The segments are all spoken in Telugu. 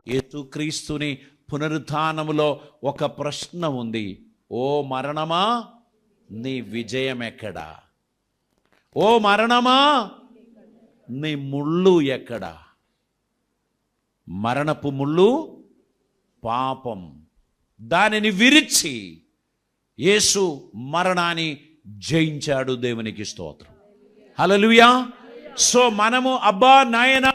యేసుక్రీస్తుని పునరుత్థానములో ఒక ప్రశ్న ఉంది. ఓ మరణమా నీ విజయం ఎక్కడా? ఓ మరణమా నీ ముళ్ళు ఎక్కడా? మరణపు ముళ్ళు పాపం. దానిని విరిచి యేసు మరణాన్ని జయించాడు. దేవునికి స్తోత్రం. హల్లెలూయా. సో మనము అబ్బా నాయనా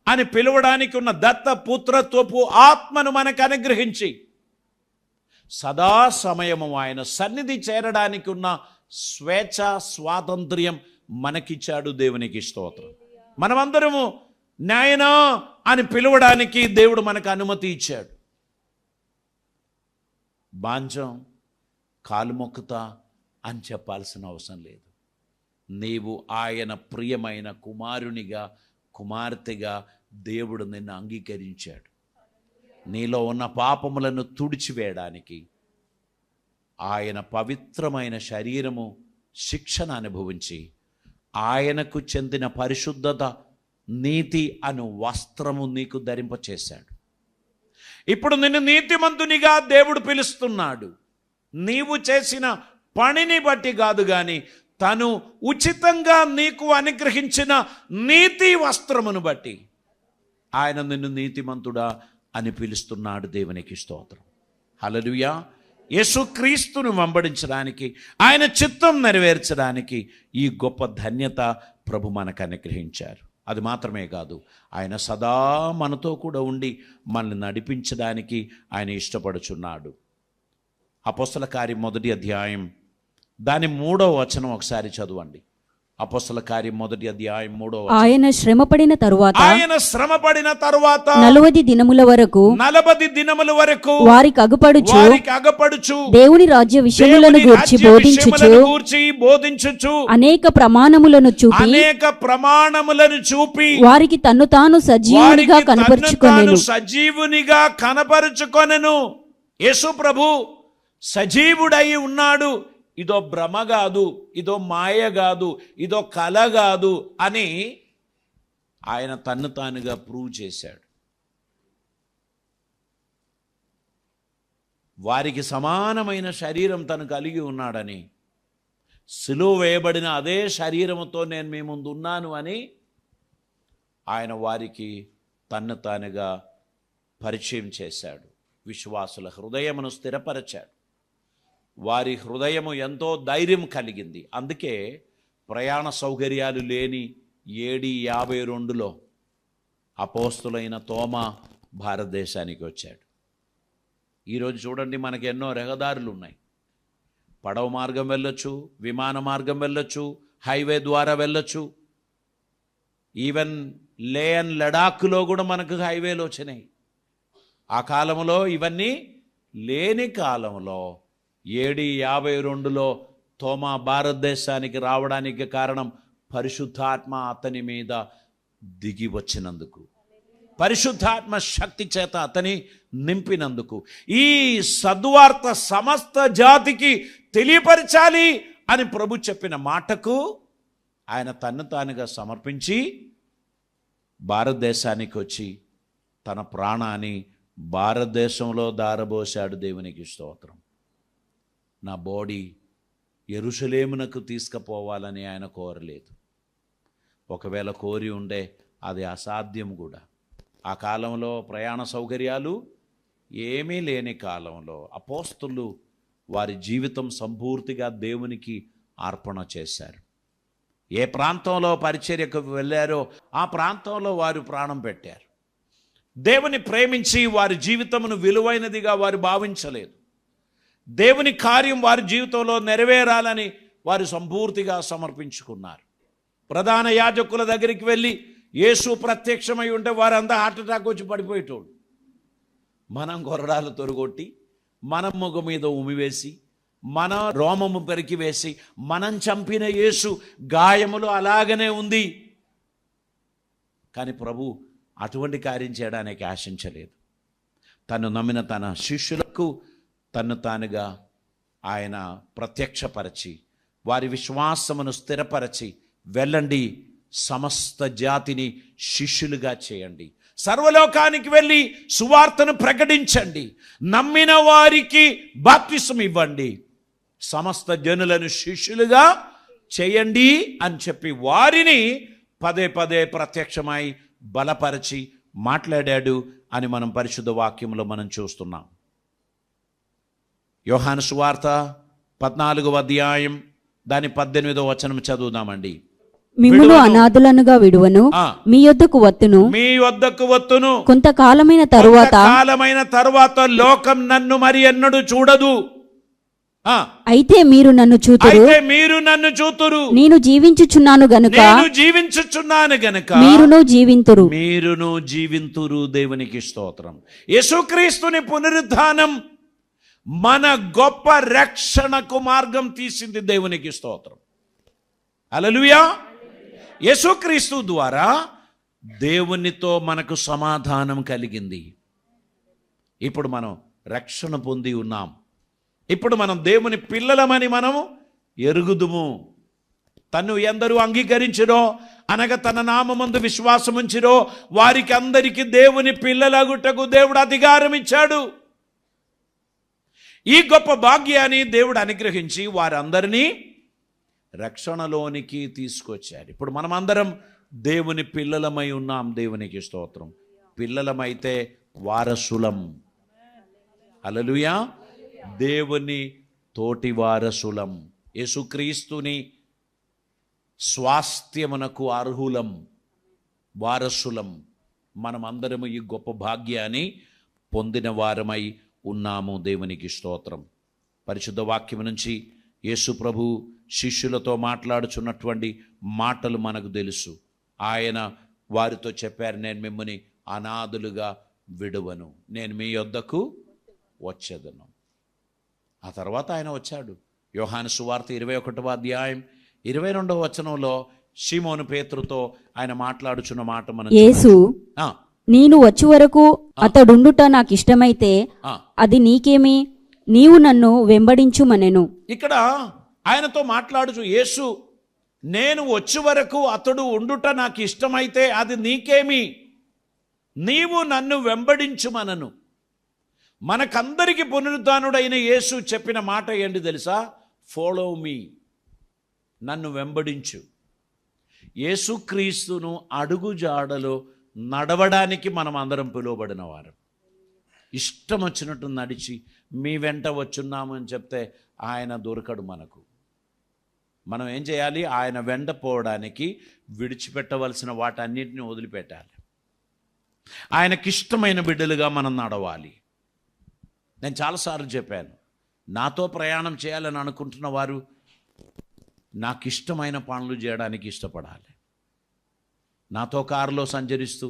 అని పిలవడానికి ఉన్న దత్త పుత్రత్వపు ఆత్మను మనకు అనుగ్రహించి సదా సమయము ఆయన సన్నిధి చేరడానికి ఉన్న స్వేచ్ఛ స్వాతంత్ర్యం మనకిచ్చాడు. దేవునికి స్తోత్రం. మనమందరము నాయనా అని పిలవడానికి దేవుడు మనకు అనుమతి ఇచ్చాడు. బాంచం కాలు మొక్కుతా అని చెప్పాల్సిన అవసరం లేదు. నీవు ఆయన ప్రియమైన కుమారునిగా కుమార్తెగా దేవుడు నిన్ను అంగీకరించాడు. నీలో ఉన్న పాపములను తుడిచివేయడానికి ఆయన పవిత్రమైన శరీరము శిక్షణ అనుభవించి ఆయనకు చెందిన పరిశుద్ధత నీతి అను వస్త్రము నీకు ధరింపచేశాడు. ఇప్పుడు నిన్ను నీతిమంతునిగా దేవుడు పిలుస్తున్నాడు. నీవు చేసిన పనిని బట్టి కాదు, కానీ తను ఉచితంగా నీకు అనుగ్రహించిన నీతి వస్త్రమును బట్టి ఆయన నిన్ను నీతిమంతుడా అని పిలుస్తున్నాడు. దేవునికి స్తోత్రం. హల్లెలూయా. యేసుక్రీస్తును వెంబడించడానికి, ఆయన చిత్తం నెరవేర్చడానికి ఈ గొప్ప ధన్యత ప్రభు మనకు అనుగ్రహించారు. అది మాత్రమే కాదు, ఆయన సదా మనతో కూడా ఉండి మనల్ని నడిపించడానికి ఆయన ఇష్టపడుచున్నాడు. అపోస్తల కార్యం 1వ అధ్యాయం దాని 3వ వచనం ఒకసారి చదవండి. అపోస్తల కార్యం 1వ అధ్యాయం 3వ వచనం. ఆయన శ్రమపడిన తరువాత 40 దినముల వరకు వారికి అగపడుచు దేవుని రాజ్య విషయములను గూర్చి బోధించుచు అనేక ప్రమాణములను చూపి వారికి తన్ను తాను సజీవునిగా కనపరుచుకొనెను. యేసు ప్రభు సజీవుడై ఉన్నాడు. ఇదో భ్రమ కాదు, ఇదో మాయ కాదు, ఇదో కల కాదు అని ఆయన తన్ను తానుగా ప్రూవ్ చేశాడు. వారికి సమానమైన శరీరం తను కలిగి ఉన్నాడని, సిలువ వేయబడిన అదే శరీరముతో నేను మీ ముందు ఉన్నాను అని ఆయన వారికి తన్ను తానుగా పరిచయం చేశాడు. విశ్వాసుల హృదయమును స్థిరపరచాడు. వారి హృదయము ఎంతో ధైర్యం కలిగింది. అందుకే ప్రయాణ సౌకర్యాలు లేని AD 52లో అపోస్తులైన తోమా భారతదేశానికి వచ్చాడు. ఈరోజు చూడండి, మనకి ఎన్నో రహదారులు ఉన్నాయి. పడవ మార్గం వెళ్ళొచ్చు, విమాన మార్గం వెళ్ళొచ్చు, హైవే ద్వారా వెళ్ళొచ్చు. ఈవెన్ లే అండ్ లడాఖ్లో కూడా మనకు హైవేలు వచ్చినాయి. ఆ కాలంలో ఇవన్నీ లేని కాలంలో AD 52లో తోమా భారతదేశానికి రావడానికి కారణం పరిశుద్ధాత్మ అతని మీద దిగి వచ్చినందుకు, పరిశుద్ధాత్మ శక్తి చేత అతని నింపినందుకు, ఈ సద్వార్త సమస్త జాతికి తెలియపరచాలి అని ప్రభు చెప్పిన మాటకు ఆయన తన్ను తానుగా సమర్పించి భారతదేశానికి వచ్చి తన ప్రాణాన్ని భారతదేశంలో దారబోశాడు. దేవునికి స్తోత్రం. నా బాడీ యెరూషలేమునకు తీసుకుపోవాలని ఆయన కోరలేదు. ఒకవేళ కోరి ఉండే అది అసాధ్యం కూడా. ఆ కాలంలో ప్రయాణ సౌకర్యాలు ఏమీ లేని కాలంలో అపోస్తలులు వారి జీవితం సంపూర్తిగా దేవునికి అర్పణ చేశారు. ఏ ప్రాంతంలో పరిచర్యకు వెళ్ళారో ఆ ప్రాంతంలో వారు ప్రాణం పెట్టారు. దేవుని ప్రేమించి వారి జీవితమును విలువైనదిగా వారు భావించలేదు. దేవుని కార్యం వారి జీవితంలో నెరవేరాలని వారు సంపూర్తిగా సమర్పించుకున్నారు. ప్రధాన యాజకుల దగ్గరికి వెళ్ళి యేసు ప్రత్యక్షమై ఉంటే వారంతా హార్ట్ అటాక్ వచ్చి పడిపోయేటోడు. మనం కొరడాలు తొరగొట్టి, మనం ముఖ మీద ఉమివేసి, మన రోమము పెరికి వేసి మనం చంపిన యేసు గాయములు అలాగనే ఉంది. కానీ ప్రభు అటువంటి కార్యం చేయడానికి ఆశించలేదు. తను నమ్మిన తన శిష్యులకు తను తానుగా ఆయన ప్రత్యక్షపరచి వారి విశ్వాసమును స్థిరపరచి, వెళ్ళండి సమస్త జాతిని శిష్యులుగా చేయండి, సర్వలోకానికి వెళ్ళి సువార్తను ప్రకటించండి, నమ్మిన వారికి బాప్తిసం ఇవ్వండి, సమస్త జనులను శిష్యులుగా చేయండి అని చెప్పి వారిని పదే పదే ప్రత్యక్షమై బలపరిచి మాట్లాడాడు అని మనం పరిశుద్ధ వాక్యంలో మనం చూస్తున్నాం. యోహాను సువార్త 14వ అధ్యాయం దాని 18వ వచనం చదువుదామండి. మిమ్మును అనాథులనుగా విడువను, మీ యొద్దకు వత్తును, కొంతకాలమైన తరువాత లోకం నన్ను మరి ఎన్నడూ చూడదు. అయితే మీరు నన్ను చూతురు, నేను జీవించుచున్నాను గనుక మీరును జీవింతురు. దేవునికి స్తోత్రం. యేసుక్రీస్తుని పునరుద్ధానం మన గొప్ప రక్షణకు మార్గం తీసింది. దేవునికి స్తోత్రం. హల్లెలూయా. యేసుక్రీస్తు ద్వారా దేవునితో మనకు సమాధానం కలిగింది. ఇప్పుడు మనం రక్షణ పొంది ఉన్నాం. ఇప్పుడు మనం దేవుని పిల్లలమని మనము ఎరుగుదుము. తన్ను ఎందరూ అంగీకరించిరో అనగా తన నామమందు విశ్వాసముంచిరో వారికి అందరికీ దేవుని పిల్లలగుటకు దేవుడు అధికారం ఇచ్చాడు. ఈ గొప్ప భాగ్యాన్ని దేవుడు అనుగ్రహించి వారందరినీ రక్షణలోనికి తీసుకొచ్చారు. ఇప్పుడు మనమందరం దేవుని పిల్లలమై ఉన్నాం. దేవునికి స్తోత్రం. పిల్లలమైతే వారసులం. హల్లెలూయా. దేవుని తోటి వారసులం. యేసుక్రీస్తుని స్వాస్థ్యమునకు అర్హులం, వారసులం. మనమందరము ఈ గొప్ప భాగ్యాన్ని పొందిన వారమై ఉన్నాము. దేవునికి స్తోత్రం. పరిశుద్ధ వాక్యం నుంచి యేసు ప్రభు శిష్యులతో మాట్లాడుచున్నటువంటి మాటలు మనకు తెలుసు. ఆయన వారితో చెప్పారు, నేను మిమ్మల్ని అనాథులుగా విడువను, నేను మీ యొద్దకు వచ్చేదను. ఆ తర్వాత ఆయన వచ్చాడు. యోహాను సువార్త 21వ అధ్యాయం 22వ వచనంలో షిమోను పేతురుతో ఆయన మాట్లాడుచున్న మాట మనం యేసు, నేను వచ్చే వరకు అతడుండుట నాకు ఇష్టమైతే అది నీకేమి, నీవు నన్ను వెంబడించుమనెను. ఇక్కడ ఆయనతో మాట్లాడుచు యేసు, నేను వచ్చే వరకు అతడు ఉండుట నాకు ఇష్టమైతే అది నీకేమి, నీవు నన్ను వెంబడించుమనను. మనకందరికి పునరుద్ధానుడైన యేసు చెప్పిన మాట ఏంటి తెలుసా? ఫాలో మీ, నన్ను వెంబడించు. యేసుక్రీస్తును అడుగుజాడలో నడవడానికి మనం అందరం పిలువబడిన వారు. ఇష్టం వచ్చినట్టు నడిచి మీ వెంట వచ్చున్నాము అని చెప్తే ఆయన దొరకడు మనకు. మనం ఏం చేయాలి? ఆయన వెంట పోవడానికి విడిచిపెట్టవలసిన వాటన్నిటిని వదిలిపెట్టాలి. ఆయనకిష్టమైన బిడ్డలుగా మనం నడవాలి. నేను చాలాసార్లు చెప్పాను, నాతో ప్రయాణం చేయాలని అనుకుంటున్న వారు నాకు ఇష్టమైన పనులు చేయడానికి ఇష్టపడాలి. నాతో కారులో సంచరిస్తూ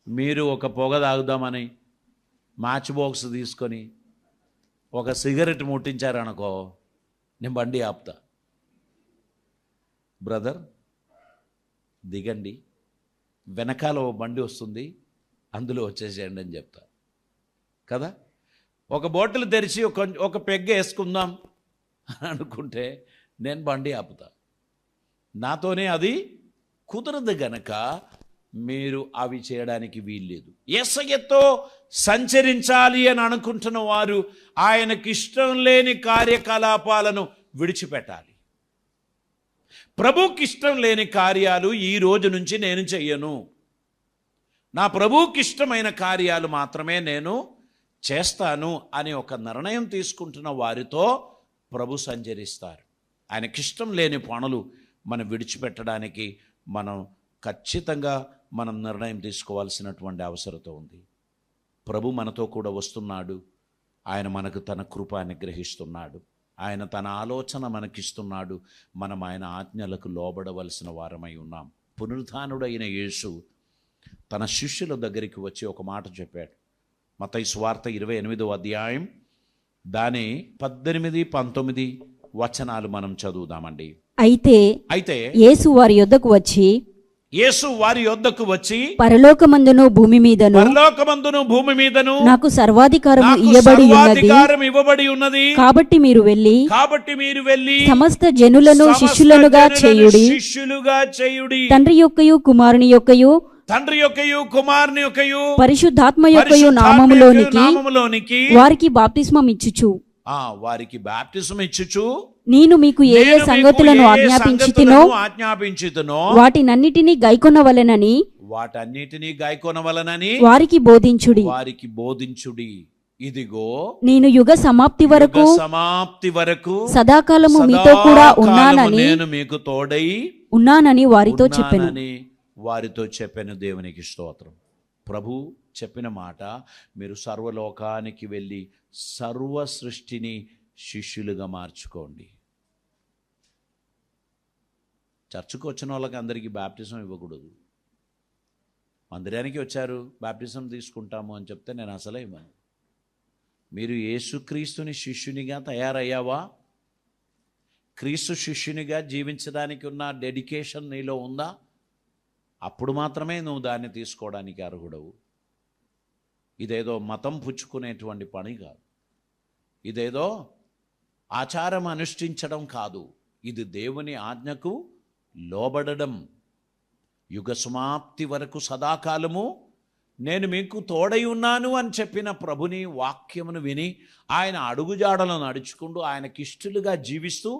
మీరు ఒక పొగ తాగుదామని మ్యాచ్ బాక్స్ తీసుకొని ఒక సిగరెట్ ముట్టించారనుకో, నేను బండి ఆపుతా. బ్రదర్ దిగండి, వెనకాల ఓ బండి వస్తుంది, అందులో వచ్చేసేయండి అని చెప్తా కదా. ఒక బాటిల్ తెరిచి ఒక పెగ్గ వేసుకుందాం అని అనుకుంటే నేను బండి ఆపుతా. నాతోనే అది కుదరదు గనక మీరు అవి చేయడానికి వీల్లేదు. యేసయ్యతో సంచరించాలి అని అనుకుంటున్న వారు ఆయనకి ఇష్టం లేని కార్యకలాపాలను విడిచిపెట్టాలి. ప్రభువుకి ఇష్టం లేని కార్యాలు ఈ రోజు నుంచి నేను చెయ్యను, నా ప్రభువుకి ఇష్టమైన కార్యాలు మాత్రమే నేను చేస్తాను అని ఒక నిర్ణయం తీసుకుంటున్న వారితో ప్రభు సంచరిస్తారు. ఆయనకిష్టం లేని పనులు మనం విడిచిపెట్టడానికి మనం ఖచ్చితంగా మనం నిర్ణయం తీసుకోవాల్సినటువంటి అవసరత ఉంది. ప్రభు మనతో కూడా వస్తున్నాడు. ఆయన మనకు తన కృప అనుగ్రహిస్తున్నాడు. ఆయన తన ఆలోచన మనకిస్తున్నాడు. మనం ఆయన ఆజ్ఞలకు లోబడవలసిన వారమై ఉన్నాం. పునరుత్థానుడైన యేసు తన శిష్యుల దగ్గరికి వచ్చి ఒక మాట చెప్పాడు. మత్తయి సువార్త 28వ అధ్యాయం దాని 18, 19 వచనాలు మనం చదువుదామండి. అయితే యేసు వారి యొద్దకు వచ్చి పరలోకమందును భూమి మీదను నాకు సర్వాధికారము ఇవ్వబడి ఉన్నది. కాబట్టి మీరు వెళ్ళి సమస్త జనులను శిష్యులుగా చేయుడి. తండ్రి యొక్కయు కుమారుని యొక్కయు తండ్రి యొక్కయు కుమారుని యొక్కయు పరిశుద్ధాత్మ యొక్కయు పరిశుద్ధాత్మ యొక్కయు నామములోనికి నామములోనికి వారికి బాప్తిస్మం ఇచ్చుచు వారికి బాప్తిసం ఇచ్చుచు నేను మీకు ఏ నేను మీకు సంగతులను ఏ ఆజ్ఞాపించితినో సంగతులను ఆజ్ఞాపించితినో వాటినన్నిటినీ గైకొనవలెనని వాటన్నిటినీ గాయకొనవలనని వారికి బోధించుడి. వారికి బోధించుడి. ఇదిగో నేను యుగ సమాప్తి వరకు యుగ సమాప్తి వరకు సదాకాలము మీతో కూడా సదాకాలము ఉన్నానని నేను మీకు తోడై వారితో చెప్పెను. ఉన్నానని వారితో చెప్పాను. దేవునికి స్తోత్రం. ప్రభు చెప్పిన మాట, మీరు సర్వలోకానికి వెళ్ళి సర్వ సృష్టిని శిష్యులుగా మార్చుకోండి. చర్చకు వచ్చిన వాళ్ళకి అందరికీ బాప్టిజం ఇవ్వకూడదు. మందిరానికి వచ్చారు, బాప్టిజం తీసుకుంటాము అని చెప్తే నేను అసలే ఇవ్వను. మీరు యేసుక్రీస్తుని శిష్యునిగా తయారయ్యావా? క్రీస్తు శిష్యునిగా జీవించడానికి ఉన్న డెడికేషన్ నీలో ఉందా? అప్పుడు మాత్రమే నువ్వు దాన్ని తీసుకోవడానికి అర్హుడవు. ఇదేదో మతం పుచ్చుకునేటువంటి పని కాదు, ఇదేదో ఆచారం అనుష్ఠించడం కాదు, ఇది దేవుని ఆజ్ఞకు లోబడడం. యుగ సమాప్తి వరకు సదాకాలము నేను మీకు తోడై ఉన్నాను అని చెప్పిన ప్రభుని వాక్యమును విని ఆయన అడుగుజాడలను నడుచుకుంటూ ఆయనకిష్టులుగా జీవిస్తూ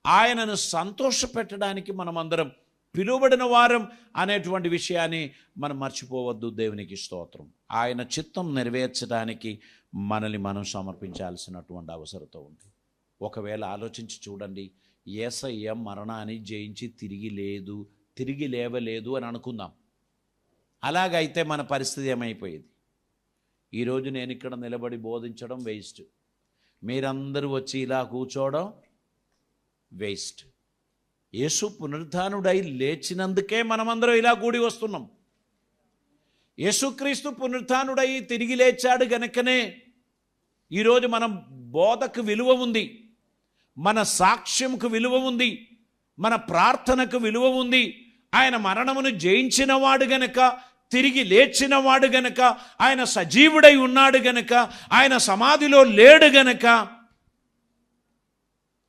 ఆయనను సంతోషపెట్టడానికి మనమందరం పిలువబడిన వారం అనేటువంటి విషయాన్ని మనం మర్చిపోవద్దు. దేవునికి స్తోత్రం. ఆయన చిత్తం నెరవేర్చడానికి మనల్ని మనం సమర్పించాల్సినటువంటి అవసరత ఉంది. ఒకవేళ ఆలోచించి చూడండి, యేసయ్య మరణాన్ని జయించి తిరిగి లేవలేదు అని అనుకుందాం. అలాగైతే మన పరిస్థితి ఏమైపోయేది? ఈరోజు నేను ఇక్కడ నిలబడి బోధించడం వేస్ట్, మీరందరూ వచ్చి ఇలా కూర్చోవడం వేస్ట్. యేసు పునరుద్ధానుడై లేచినందుకే మనమందరం ఇలా కూడి వస్తున్నాం. యేసుక్రీస్తు పునరుద్ధానుడై తిరిగి లేచాడు గనుకనే ఈరోజు మన బోధకు విలువ ఉంది, మన సాక్ష్యంకు విలువ ఉంది, మన ప్రార్థనకు విలువ ఉంది. ఆయన మరణమును జయించిన వాడు గనక, తిరిగి లేచిన వాడు గనక, ఆయన సజీవుడై ఉన్నాడు గనక, ఆయన సమాధిలో లేడు గనక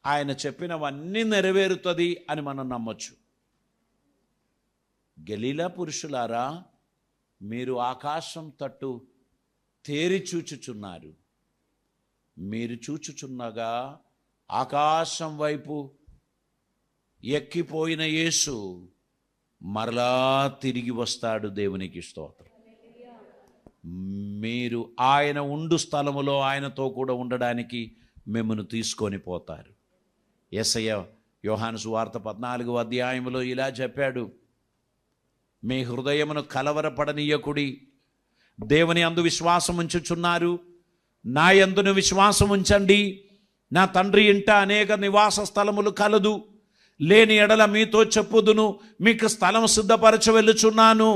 ఆయన చెప్పినవన్నీ నెరవేరుతుంది అని మనం నమ్మొచ్చు. గలీలా పురుషులారా, మీరు ఆకాశం తట్టు తేరి చూచుచున్నారు. మీరు చూచుచున్నగా ఆకాశం వైపు ఎక్కిపోయిన యేసు మరలా తిరిగి వస్తాడు. దేవునికి స్తోత్రం. మీరు ఆయన ఉండు స్థలములో ఆయనతో కూడా ఉండడానికి మిమ్మల్ని తీసుకొని పోతారు. యేసయ్య యోహాను సువార్త 14వ అధ్యాయంలో ఇలా చెప్పాడు, మీ హృదయమును కలవరపడనీయకుడి, దేవుని అందు విశ్వాసం ఉంచుచున్నారు, నా యందును విశ్వాసం ఉంచండి. నా తండ్రి ఇంట అనేక నివాస స్థలములు కలదు, లేని ఎడల మీతో చెప్పుదును, మీకు స్థలం సిద్ధపరచ వెళ్ళుచున్నాను.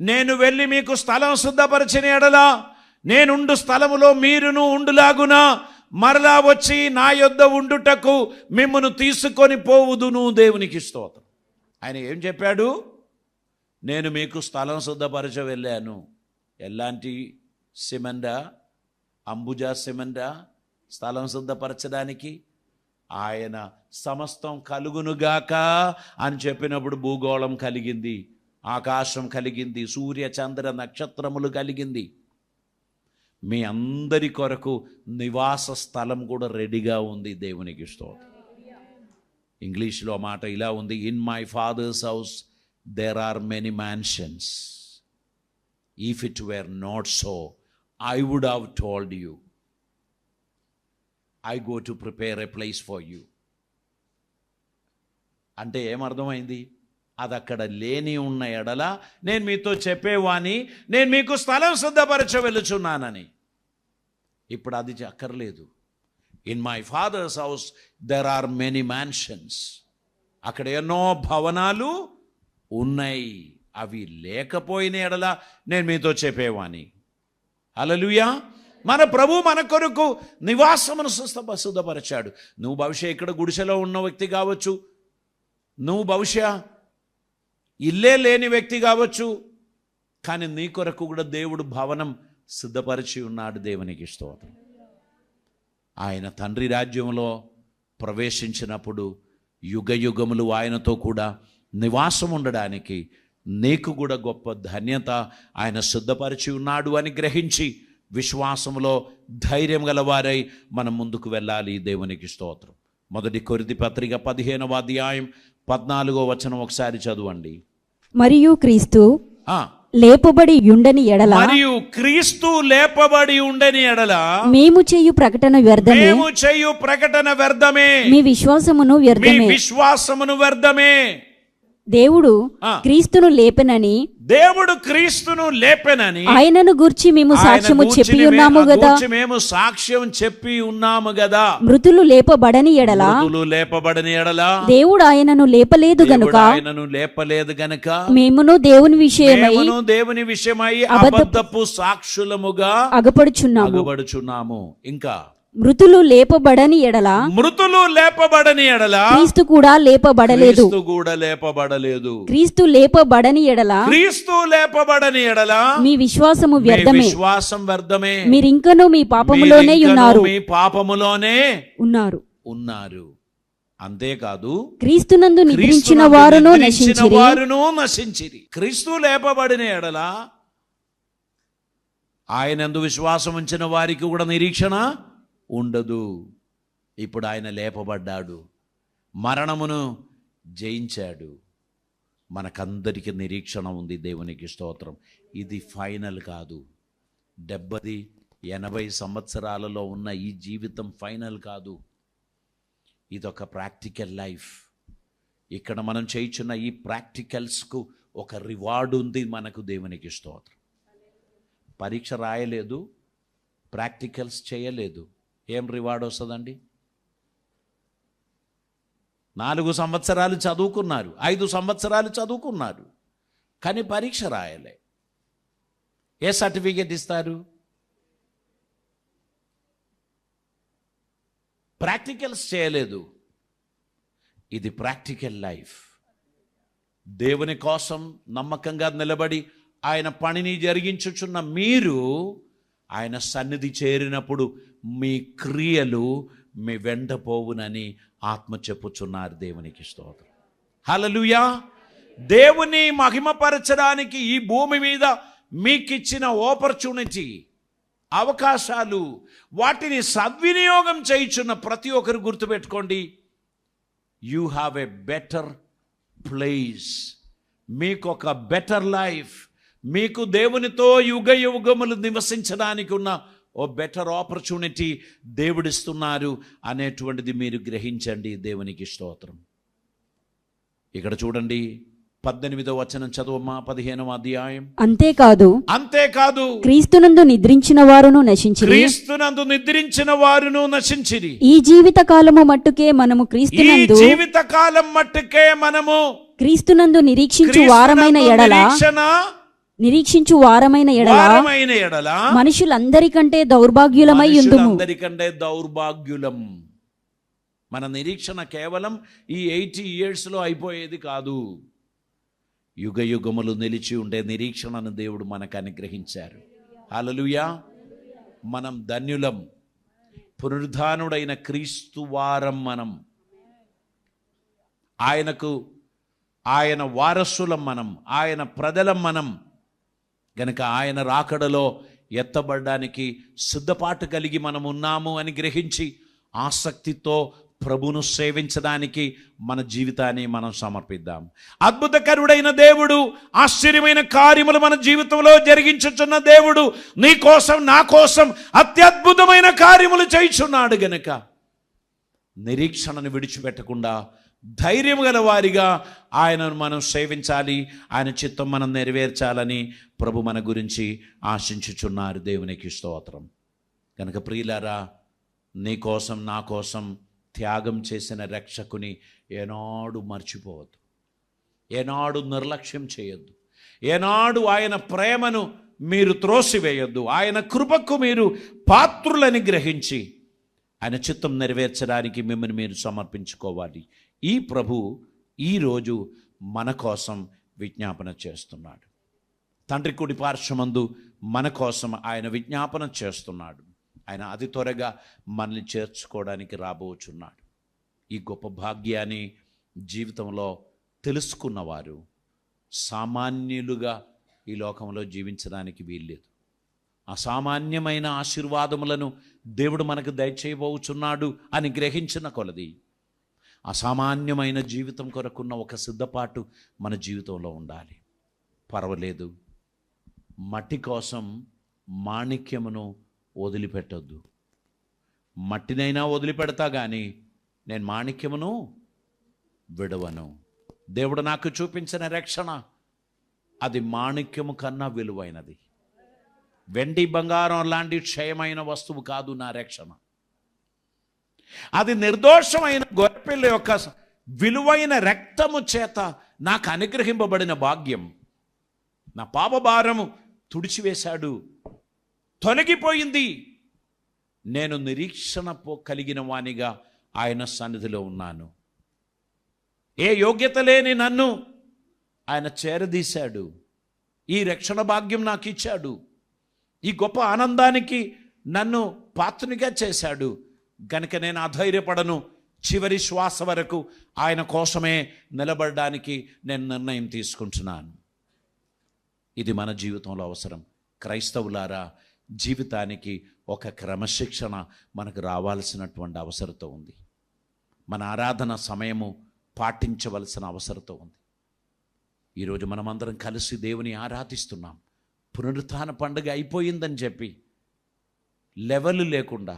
నేను వెళ్ళి మీకు స్థలం సిద్ధపరచిన ఎడల నేనుండు స్థలములో మీరును ఉండులాగునా మరలా వచ్చి నా యొద్ద ఉండుటకు మిమ్మును తీసుకొని పోవుదును. దేవునికి స్తోత్రం. ఆయన ఏం చెప్పాడు? నేను మీకు స్థలం సిద్ధపరచ వెళ్ళాను. ఎలాంటి సిమెండా? అంబుజా సిమెండా స్థలం సిద్ధపరచడానికి? ఆయన సమస్తం కలుగునుగాక అని చెప్పినప్పుడు భూగోళం కలిగింది, ఆకాశం కలిగింది, సూర్య చంద్ర నక్షత్రములు కలిగింది. మీ అందరి కొరకు నివాస స్థలం కూడా రెడీగా ఉంది. దేవునికి స్తోత్రం. ఇంగ్లీష్లో మాట ఇలా ఉంది, in my father's house there are many mansions, if it were not so I would have told you, I go to prepare a place for you. అంటే ఏమర్థమైంది? అది అక్కడ లేని ఉన్న ఎడల నేను మీతో చెప్పేవాని, నేను మీకు స్థలం సిద్ధపరచ వెళ్ళుచున్నానని. ఇప్పుడు అది అక్కర్లేదు. In my father's house there are many mansions. అక్కడ ఎన్నో భవనాలు ఉన్నాయి, అవి లేకపోయిన ఎడల నేను మీతో చెప్పేవాని. హల్లెలూయా. మన ప్రభు మన కొరకు నివాసమును సిద్ధపరిచాడు. నువ్వు బహుశా ఇక్కడ గుడిసెలో ఉన్న వ్యక్తి కావచ్చు, నువ్వు బహుశా ఇల్లే లేని వ్యక్తి కావచ్చు, కానీ నీ కొరకు కూడా దేవుడు భవనం సిద్ధపరిచి ఉన్నాడు. దేవునికి స్తోత్రం. ఆయన తండ్రి రాజ్యంలో ప్రవేశించినప్పుడు యుగ యుగములు ఆయనతో కూడా నివాసం ఉండడానికి నీకు కూడా గొప్ప ధన్యత ఆయన సిద్ధపరిచి ఉన్నాడు అని గ్రహించి విశ్వాసంలో ధైర్యం గలవారై మనం ముందుకు వెళ్ళాలి. దేవునికి స్తోత్రం. 1 కొరింథీ పత్రిక 15వ అధ్యాయం 14వ వచనం ఒకసారి చదవండి. మరియు క్రీస్తు ఆ లేపబడి ఉండని ఎడల, మరియు క్రీస్తు లేపబడి ఉండని ఎడల మేము చేయు ప్రకటన వ్యర్థమే, మేము చేయు ప్రకటన వ్యర్థమే, మీ విశ్వాసమును మీ వ్యర్థమే. విశ్వాసమును వ్యర్థమే. దేవుడు ఆ. క్రీస్తును లేపెనని, దేవుడు క్రీస్తును లేపెనని ఆయనను గూర్చి మేము సాక్ష్యము చెప్పి ఉన్నాము గదా. మేము సాక్ష్యం చెప్పి ఉన్నాము గదా. మృతులు లేపబడని ఎడల, మృతులు లేపబడని ఎడల దేవుడు ఆయనను లేపలేదు గనుక, దేవుడు ఆయనను లేపలేదు గనుక మేమును దేవుని విషయమై మేమును దేవుని విషయమై అబద్ధపు సాక్షులముగా అగబడుచున్నాము. ఇంకా మృతులు లేపబడని ఎడల, మృతులు లేపబడని ఎడల క్రీస్తు కూడా లేపబడలేదు. క్రీస్తు కూడా లేపబడలేదు. క్రీస్తు లేపబడని ఎడల, క్రీస్తు లేపబడని ఎడల మీ విశ్వాసము మీ వ్యర్థమే, విశ్వాసం వ్యర్థమే. మీరింకను మీ పాపములోనే ఉన్నారు మీ పాపములోనే ఉన్నారు. అంతేకాదు క్రీస్తునందు నిద్రించిన వారును నశించిరి. క్రీస్తు లేపబడిన ఎడల ఆయనందు విశ్వాసం ఉంచిన వారికి కూడా నిరీక్షణ ఉండదు. ఇప్పుడు ఆయన లేపబడ్డాడు, మరణమును జయించాడు, మనకందరికీ నిరీక్షణ ఉంది. దేవునికి స్తోత్రం. ఇది ఫైనల్ కాదు. 70-80 సంవత్సరాలలో ఉన్న ఈ జీవితం ఫైనల్ కాదు. ఇదొక ప్రాక్టికల్ లైఫ్. ఇక్కడ మనం చేయుచున్న ఈ ప్రాక్టికల్స్కు ఒక రివార్డు ఉంది మనకు. దేవునికి స్తోత్రం. పరీక్ష రాయలేదు, ప్రాక్టికల్స్ చేయలేదు, ఏం రివార్డ్ వస్తుందండి? 4 సంవత్సరాలు చదువుకున్నారు, 5 సంవత్సరాలు చదువుకున్నారు, కానీ పరీక్ష రాయలే. ఏ సర్టిఫికేట్ ఇస్తారు? ప్రాక్టికల్స్ చేయలేదు. ఇది ప్రాక్టికల్ లైఫ్. దేవుని కోసం నమ్మకంగా నిలబడి ఆయన పనిని జరిగించుచున్న మీరు ఆయన సన్నిధి చేరినప్పుడు మీ క్రియలు మీ వెంట పోవునని ఆత్మ చెప్పుచున్నారు. దేవునికి స్తోత్రం. హల్లెలూయా. దేవుని మహిమపరచడానికి ఈ భూమి మీద మీకిచ్చిన ఆపర్చునిటీ, అవకాశాలు, వాటిని సద్వినియోగం చేయుచున్న ప్రతి ఒక్కరు గుర్తుపెట్టుకోండి, you have a better place. మీకు ఒక బెటర్ లైఫ్, మీకు దేవునితో యుగ యుగములు నివసించడానికి ఉన్న ఓ బెటర్ ఆపర్చునిటీ దేవుడిస్తున్నారు అనేటువంటిది మీరు గ్రహించండి. దేవునికి స్తోత్రం. ఇక్కడ చూడండి, 18వ వచనం చదువమ్మా. 15వ అధ్యాయం. అంతేకాదు క్రీస్తునందు నిద్రించిన వారును నశించిరి. క్రీస్తునందు నిద్రించిన వారును నశించిరి. ఈ జీవిత కాలము మట్టుకే మనము క్రీస్తునందు నిరీక్షించు వారమైన ఎడల మనుషులందరికంటే దౌర్భాగ్యులమై ఉందుము. దౌర్భాగ్యులం. మన నిరీక్షణ కేవలం ఈ 80 yearsలో అయిపోయేది కాదు. యుగ యుగములు నిలిచి ఉండే నిరీక్షణను దేవుడు మనకు అనుగ్రహించారు. హల్లెలూయా. మనం ధన్యులం. పునరుద్ధానుడైన క్రీస్తు వారం మనం. ఆయన వారసులం మనం, ఆయన ప్రజలం మనం. గనుక ఆయన రాకడలో ఎత్తబడడానికి సిద్ధపాటు కలిగి మనం ఉన్నాము అని గ్రహించి ఆసక్తితో ప్రభును సేవించడానికి మన జీవితాన్ని మనం సమర్పిద్దాం. అద్భుతకరుడైన దేవుడు, ఆశ్చర్యమైన కార్యములు మన జీవితంలో జరిగించుచున్న దేవుడు నీ కోసం, నా కోసం అత్యద్భుతమైన కార్యములు చేయుచున్నాడు. గనుక నిరీక్షణను విడిచిపెట్టకుండా ధైర్యం గల వారిగా ఆయనను మనం సేవించాలి, ఆయన చిత్తం మనం నెరవేర్చాలని ప్రభు మన గురించి ఆశించుచున్నారు. దేవునికి స్తోత్రం. కనుక ప్రియులారా, నీ కోసం, నా కోసం త్యాగం చేసిన రక్షకుని ఏనాడు మర్చిపోవద్దు, ఏనాడు నిర్లక్ష్యం చేయొద్దు, ఏనాడు ఆయన ప్రేమను మీరు త్రోసివేయొద్దు. ఆయన కృపకు మీరు పాత్రులని గ్రహించి ఆయన చిత్తం నెరవేర్చడానికి మిమ్మల్ని మీరు సమర్పించుకోవాలి. ఈ ప్రభు ఈరోజు మన కోసం విజ్ఞాపన చేస్తున్నాడు. తండ్రి కుడి పార్శ్వమందు మన కోసం ఆయన విజ్ఞాపన చేస్తున్నాడు. ఆయన అతి త్వరగా మనల్ని చేర్చుకోవడానికి రాబోచున్నాడు. ఈ గొప్ప భాగ్యాన్ని జీవితంలో తెలుసుకున్నవారు, సామాన్యులుగా ఈ లోకంలో జీవించడానికి వీల్లేదు. అసామాన్యమైన ఆశీర్వాదములను దేవుడు మనకు దయచేయబోచున్నాడు అని గ్రహించిన కొలది అసామాన్యమైన జీవితం కొరకున్న ఒక సిద్ధపాటు మన జీవితంలో ఉండాలి. పర్వాలేదు, మట్టి కోసం మాణిక్యమును వదిలిపెట్టొద్దు. మట్టినైనా వదిలిపెడతా కానీ నేను మాణిక్యమును విడవను. దేవుడు నాకు చూపించిన రక్షణ అది మాణిక్యము కన్నా విలువైనది. వెండి బంగారం లాంటి క్షయమైన వస్తువు కాదు నా రక్షణ. అది నిర్దోషమైన గొర్రెపిల్ల యొక్క విలువైన రక్తము చేత నాకు అనుగ్రహింపబడిన భాగ్యం. నా పాపభారము తుడిచివేశాడు, తొలగిపోయింది. నేను నిరీక్షణ కలిగిన వానిగా ఆయన సన్నిధిలో ఉన్నాను. ఏ యోగ్యత లేని నన్ను ఆయన చేరదీశాడు. ఈ రక్షణ భాగ్యం నాకు ఇచ్చాడు. ఈ గొప్ప ఆనందానికి నన్ను పాత్రునిగా చేశాడు. గనుక నేను అధైర్యపడను. చివరి శ్వాస వరకు ఆయన కోసమే నిలబడడానికి నేను నిర్ణయం తీసుకుంటున్నాను. ఇది మన జీవితంలో అవసరం. క్రైస్తవులారా, జీవితానికి ఒక క్రమశిక్షణ మనకు రావాల్సినటువంటి అవసరత ఉంది. మన ఆరాధన సమయము పాటించవలసిన అవసరత ఉంది. ఈరోజు మనమందరం కలిసి దేవుని ఆరాధిస్తున్నాం. పునరుత్థాన పండుగ అయిపోయిందని చెప్పి లెవెల్ లేకుండా,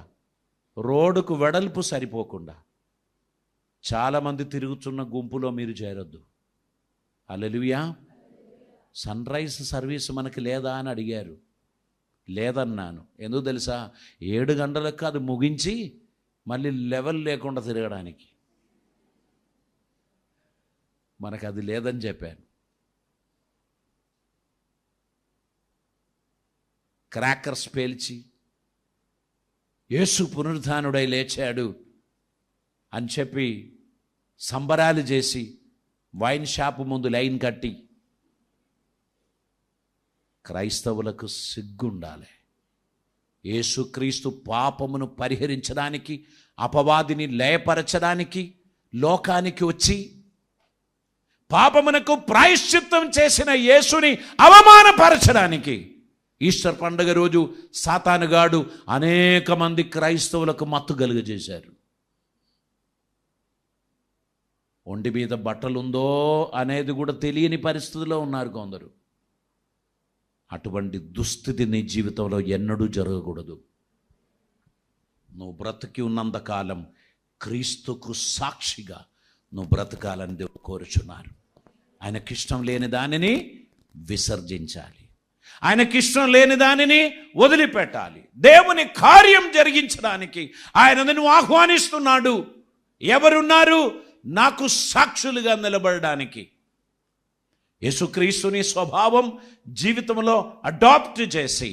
రోడ్డుకు వెడల్పు సరిపోకుండా చాలామంది తిరుగుతున్న గుంపులో మీరు చేరొద్దు. హల్లెలూయా. సన్ రైజ్ సర్వీస్ మనకి లేదా అని అడిగారు. లేదన్నాను. ఎందుకు తెలుసా? 7 గంటలకు అది ముగించి మళ్ళీ లెవెల్ లేకుండా తిరగడానికి. మనకు అది లేదని చెప్పాను. క్రాకర్స్ పేల్చి యేసు పునరుత్థానుడై లేచాడు అని చెప్పి సంబరాలు చేసి వైన్ షాపు ముందు లైన్ కట్టి, క్రైస్తవులకు సిగ్గుండాలి. యేసుక్రీస్తు పాపమును పరిహరించడానికి, అపవాదిని లయపరచడానికి లోకానికి వచ్చి పాపమునకు ప్రాయశ్చిత్తం చేసిన యేసుని అవమానపరచడానికి ఈస్టర్ పండుగ రోజు సాతానుగాడు అనేక మంది క్రైస్తవులకు మత్తు కలుగజేశారు. ఒంటి మీద బట్టలుందో అనేది కూడా తెలియని పరిస్థితిలో ఉన్నారు కొందరు. అటువంటి దుస్థితి నీ జీవితంలో ఎన్నడూ జరగకూడదు. నువ్వు బ్రతికి ఉన్నంతకాలం క్రీస్తుకు సాక్షిగా నువ్వు బ్రతకాలని దేవుడు కోరుచున్నారు. ఆయనకిష్టం లేని దానిని విసర్జించాలి. ఆయనకిష్టం లేని దానిని వదిలిపెట్టాలి. దేవుని కార్యం జరిగించడానికి ఆయన నిన్ను ఆహ్వానిస్తున్నాడు. ఎవరున్నారు నాకు సాక్షులుగా నిలబడడానికి? యేసుక్రీస్తుని స్వభావం జీవితంలో అడాప్ట్ చేసి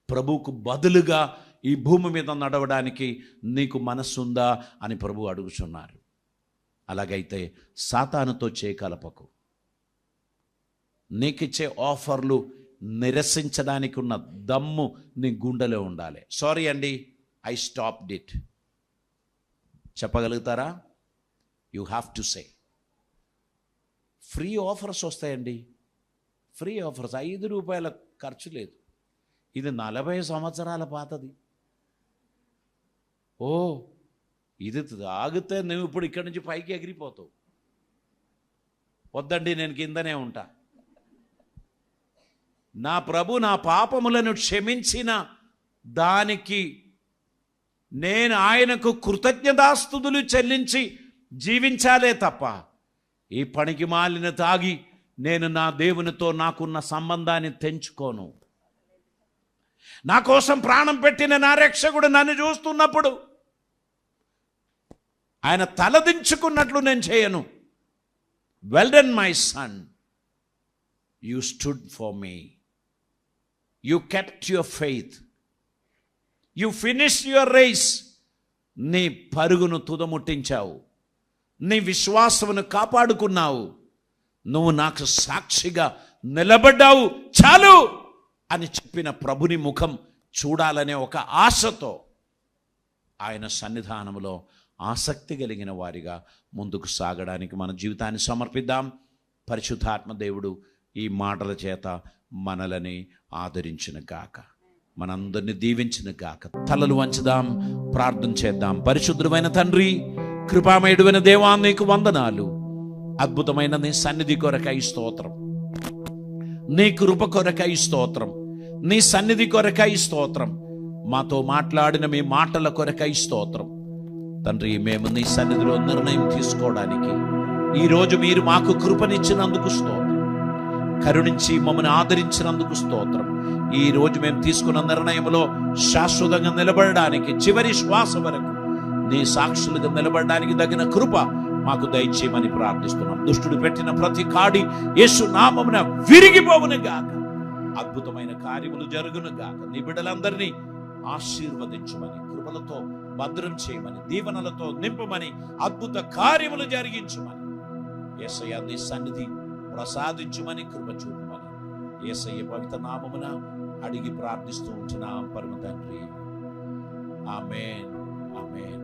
ప్రభువుకు బదులుగా ఈ భూమి మీద నడవడానికి నీకు మనస్సుందా అని ప్రభు అడుగుతున్నారు. అలాగైతే సాతానుతో చేయకలపకు. నీకిచ్చే ఆఫర్లు నిరసించడానికి ఉన్న దమ్ము నీ గుండెలో ఉండాలి. సారీ అండి, ఐ స్టాప్డ్ ఇట్ చెప్పగలుగుతారా? You have to say. Free offers వస్తాయండి. ఫ్రీ ఆఫర్స్, 5 రూపాయల ఖర్చు లేదు. ఇది 40 సంవత్సరాల పాతది. ఓ, ఇది తాగితే నువ్వు ఇప్పుడు ఇక్కడి నుంచి పైకి ఎగిరిపోతావు. వద్దండి, నేను కిందనే ఉంటా. నా ప్రభు నా పాపములను క్షమించిన దానికి నేను ఆయనకు కృతజ్ఞతాస్తుతులు చెల్లించి జీవించాలే తప్ప ఈ పనికి మాలిన తాగి నేను నా దేవునితో నాకున్న సంబంధాన్ని తెంచుకోను. నా కోసం ప్రాణం పెట్టిన నా రక్షకుడు నన్ను చూస్తున్నప్పుడు ఆయన తలదించుకున్నట్లు నేను చేయను. Well done my son, you stood for me, you kept your faith, you finish your race. నీ పరుగును తుదముట్టించావు, నీ విశ్వాసమును కాపాడుకున్నావు, నువ్వు నాకు సాక్షిగా నిలబడ్డావు, చాలు అని చెప్పిన ప్రభుని ముఖం చూడాలనే ఒక ఆశతో ఆయన సన్నిధానంలో ఆసక్తి కలిగిన వారిగా ముందుకు సాగడానికి మన జీవితాన్ని సమర్పిద్దాం. పరిశుద్ధాత్మ దేవుడు ఈ మాటల చేత మనలని ఆదరించిన గాక, మనందరిని దీవించిన గాక. తలలు వంచుదాం, ప్రార్థన చేద్దాం. పరిశుద్ధమైన తండ్రి, కృపామయుడైన దేవా, నీకు వందనాలు. అద్భుతమైన నీ సన్నిధి కొరకై స్తోత్రం, నీ కృప కొరకై స్తోత్రం, నీ సన్నిధి కొరకై స్తోత్రం, మాతో మాట్లాడిన మీ మాటల కొరకై స్తోత్రం. తండ్రి, మేము నీ సన్నిధిలో నిర్ణయం తీసుకోవడానికి ఈరోజు మీరు మాకు కృపనిచ్చినందుకు స్తోత్రం, కరుణించి మమ్మల్ని ఆదరించినందుకు స్తోత్రం. ఈరోజు మేము తీసుకున్న నిర్ణయంలో శాశ్వతంగా నిలబడడానికి, చివరి శ్వాస వరకు నీ సాక్షులుగా నిలబడడానికి తగిన కృప మాకు దయచేయమని ప్రార్థిస్తున్నాం. దుష్టుడు పెట్టిన ప్రతి కాడి యేసు నామమున విరిగిపోవును గాక, అద్భుతమైన కార్యములు జరుగును గాక. నీ బిడ్డలందరినీ ఆశీర్వదించమని, కృపలతో భద్రం చేయమని, దీవెనలతో నింపమని, అద్భుత కార్యములు జరిగించమని, యేసయ్య నీ సన్నిధి ప్రసాదించుమని, కృప చూపమని యేసయ్య పవిత్ర నామమున అడిగి ప్రార్థిస్తూ ఉంటున్నాం పరమ తండ్రి. ఆమేన్, ఆమేన్.